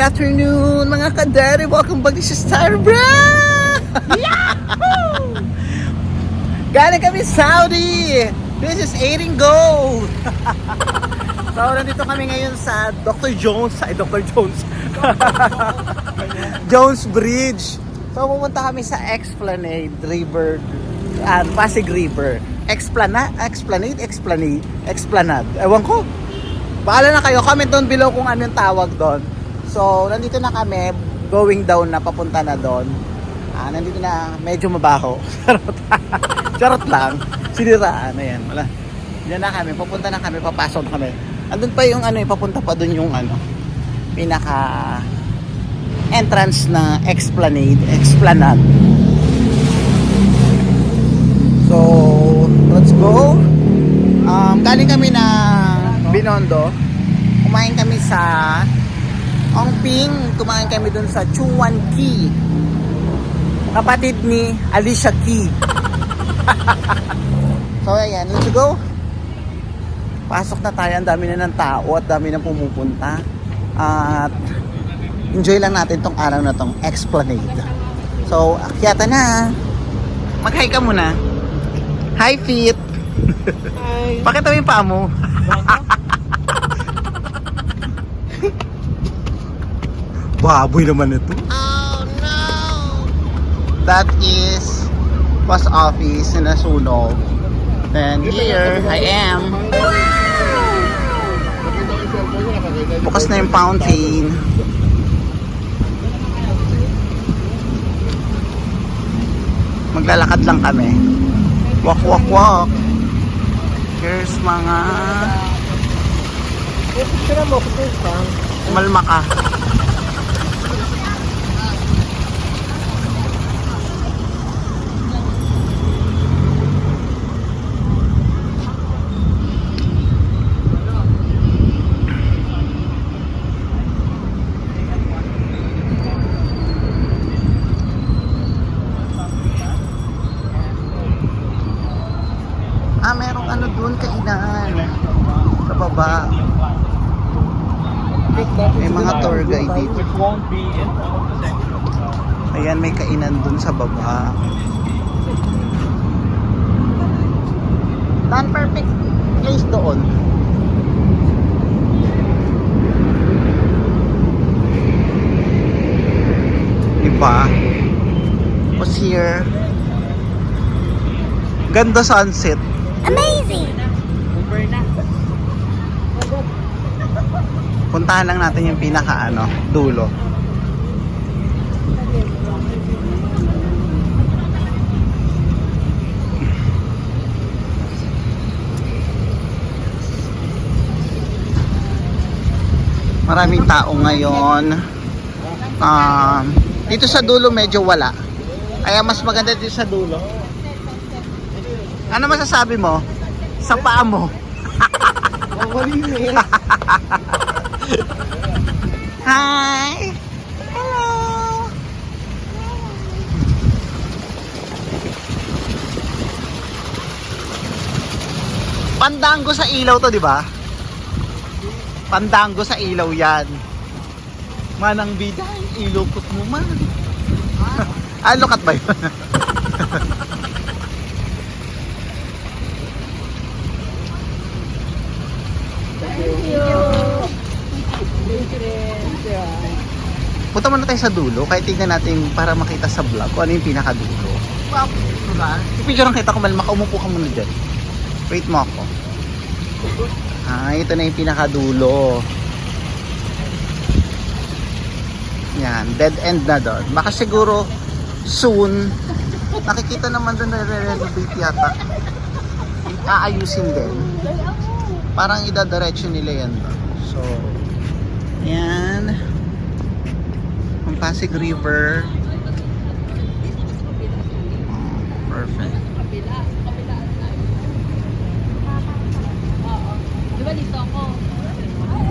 afternoon mga kadere. Welcome back to Starbra! Yahoo! Galing kami Saudi! This is Aiding Go! So, nandito kami ngayon sa Dr. Jones. Ay, Dr. Jones. Jones Bridge. So, pumunta kami sa Esplanade River. Pasig River. Esplanade. Ewan ko. Bahala na kayo. Comment down below kung anong tawag doon. So, nandito na kami. Going down na. Papunta na doon. Nandito na. Medyo mabaho. Charot lang. Siniraan. Ayan. Wala. Diyan na kami. Papunta na kami. Papasok na kami. Andun pa yung papunta pa doon yung pinaka entrance na Esplanade. So, let's go. Galing kami na Binondo. Kumain kami sa Ongping. Kumain kami dun sa Chuan Key. Kapatid ni Alicia Key. So, ayan. Let's go. Pasok na tayo. Ang dami na ng tao at dami na pumupunta. At enjoy lang natin tong araw na tong Esplanade. So, akyata na. Mag-hi ka muna. Hi, Fit. Hi. Pakita mo yung paa mo. Baboy naman ito. Oh no! That is post office na nasunog. And here I am. Bukas na yung fountain. Maglalakad lang kami. Walk. Here's mga kumalma ka. Merong doon kainan sa baba. May mga tour guide dito. Ayan, may kainan doon sa baba. Dan perfect place doon. Diba? Was here. Ganda sunset. Amazing! Puntahan lang natin yung pinaka dulo. Maraming tao ngayon. Dito sa dulo medyo wala. Kaya mas maganda dito sa dulo. Ano masasabi mo sa paa mo? Hi! Hello! Pandango sa ilaw to, di ba? Pandango sa ilaw yan. Manang biday, ilukot mo man. Lukat ba yun? Punta muna tayo sa dulo, kaya tignan natin para makita sa vlog kung ano yung pinakadulo. Wow, diba? Ipicturean kita, kumalma ka, umupo ka muna dyan. Wait mo ako. Ito na yung pinakadulo. Yan, dead end na doon. Baka siguro soon, nakikita naman doon na re-renovate yata. Aayusin din. Parang idadiretso nila yan doon. So, yan. Ang Pasig River. Perfect.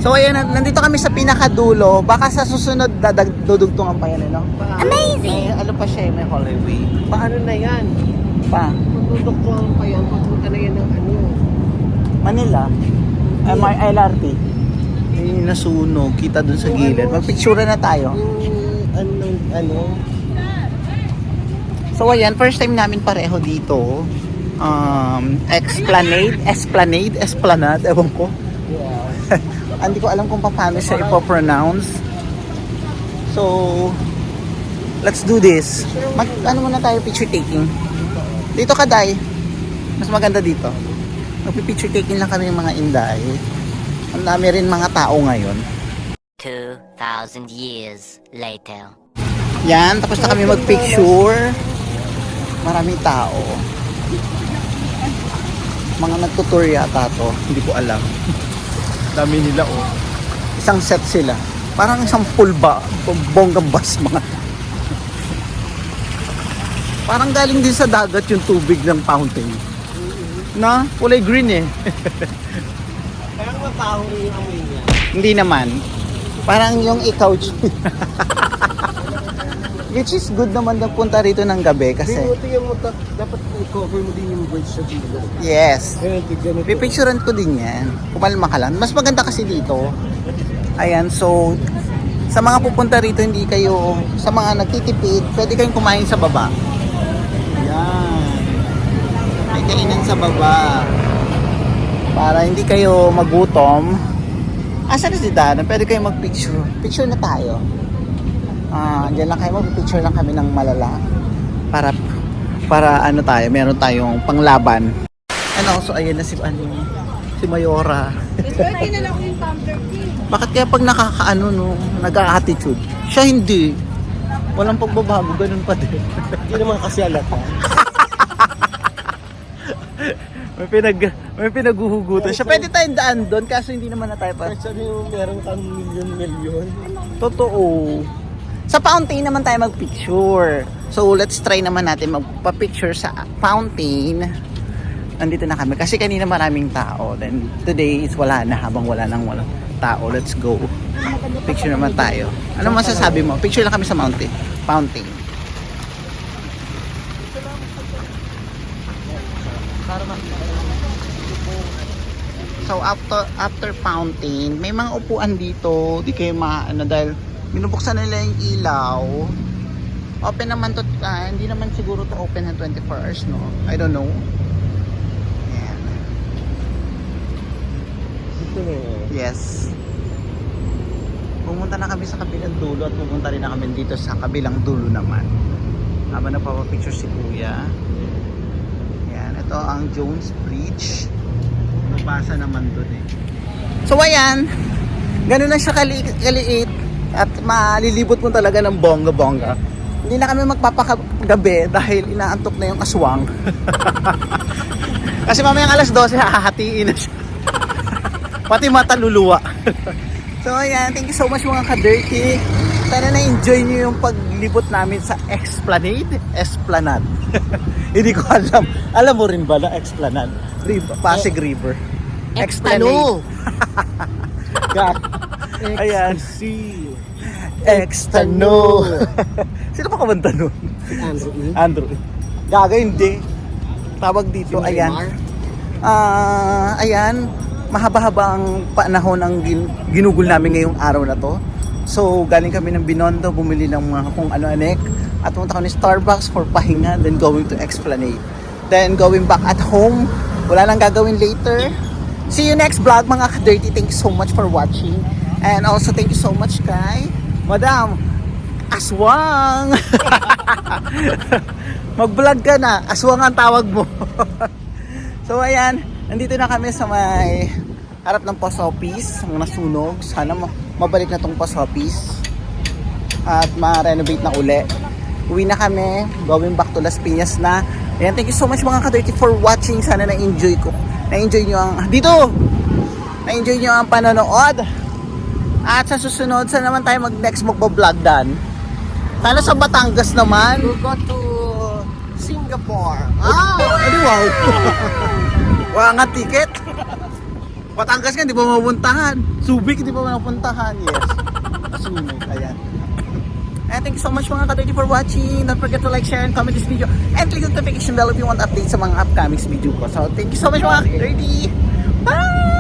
So ayan, nandito kami sa pinakadulo. Baka sa susunod dudugtungan pa yan, no? Amazing! May, pa siya, may hallway. Paano na yan? Magduduktuhan pa yan. Papunta na yan ng Manila. LRT. May nasunog. Kita dun sa gilid. Magpicture na tayo. Ano? So ayan, first time namin pareho dito. Esplanade, ewan ko. Yeah. Hindi ko alam kung paano siya ipopronounce. So, let's do this. Ano muna tayo, picture taking. Dito ka, Day. Mas maganda dito. Magpipicture taking lang kami ng mga inday. Ang dami rin mga tao ngayon. 2,000 years later. Yan, tapos na kami magpicture. Maraming tao. Mga nagtutour yata to. Hindi ko alam. Dami nila, oh. Isang set sila. Parang isang pulba. Bonggang bus, mga. Parang galing din sa dagat yung tubig ng fountain. Na, kulay green eh. Parang mabaho rin yung amoy niya. Hindi naman. Parang yung ikaw. Which is good naman na punta rito ng gabi kasi. Tingnan mo, dapat i-cover mo din yung birds sa dulo. Yes. Ganito. Pipicturean ko din yan. Kumalma ka lang. Mas maganda kasi dito. Ayan, so sa mga pupunta rito, hindi kayo, sa mga nagtitipid, pwede kayong kumain sa baba. Ayan. May kainan sa baba. Para hindi kayo magutom. Asa na si Dana? Pwede kayong magpicture. Picture na tayo. Diyan lang kayo, magpicture lang kami ng malala. Para ano tayo, meron tayong panglaban. And also, ayan na si Mayora. Bakit kaya pag nakakaano no, nag-a-attitude? Siya hindi. Walang pagbabago, ganun pa din. Hindi naman kasi alata. may pinaghuhugutan siya. Pwede tayong daan doon, kaso hindi naman na tayo pa. Kasi yung meron kang milyon. Totoo. Sa fountain naman tayo magpicture. So, let's try naman natin magpa-picture sa fountain. Nandito na kami. Kasi kanina maraming tao. Then, today is wala na habang wala tao. Let's go. Picture naman tayo. Ano masasabi mo? Picture lang kami sa fountain. So, after fountain, may mga upuan dito. Di kayo dahil binubuksan nila yung ilaw. Open naman to, hindi naman siguro to open ng 24 hours, no? I don't know. Ayan. Yes. Pumunta na kami sa kabilang dulo at pupunta rin na kami dito sa kabilang dulo naman. Habang napapapicture si Kuya. Ayan, ito ang Jones Bridge. Mabasa naman doon eh. So ayan, ganun na siya kaliit. At malilibot mo talaga ng bongga-bongga. Hindi na kami magpapagabi dahil inaantok na yung aswang. Kasi mamayang alas 12, hahatiin na siya. Pati mata luluwa. So ayan, thank you so much mga ka-dirty. Sana na-enjoy nyo yung paglibot namin sa Esplanade. Hindi ko alam. Alam mo rin ba na Esplanade? Pasig River. Esplanade. Ayan. Extano. Sino pa kumanta nun? Andrew. Gaga, hindi. Tawag dito, ayan. Ayan. Mahaba-haba ang panahon ang ginugol namin ngayong araw na to. So, galing kami ng Binondo, bumili ng mga kung ano-anek. At pumunta kami Starbucks for pahinga, then going to Esplanade. Then going back at home. Wala nang gagawin later. See you next vlog mga ka-dirty. Thank you so much for watching. And also thank you so much kay Madam Aswang. Mag-vlog ka na. Aswang ang tawag mo. So ayan, nandito na kami sa may harap ng post office. Ang nasunog. Sana mabalik na tong post office. At ma-renovate na uli. Uwi na kami. Going back to Las Piñas na. Ayan, thank you so much mga ka-dirty for watching. Sana na-enjoy ko. Na-enjoy nyo ang... Dito! Na-enjoy nyo ang panonood. At sa susunod, saan naman tayo next magbablog dan? Sana sa Batangas naman. We'll go to Singapore. Ano wow? Wala nga ticket. Batangas ka, di ba mapuntahan? Subic, di ba mapuntahan? Yes. Subic, ayan. And thank you so much mga ka-dirty for watching. Don't forget to like, share, and comment this video. And click the notification bell if you want updates sa mga upcoming video ko. So thank you so much mga ka-dirty. Bye!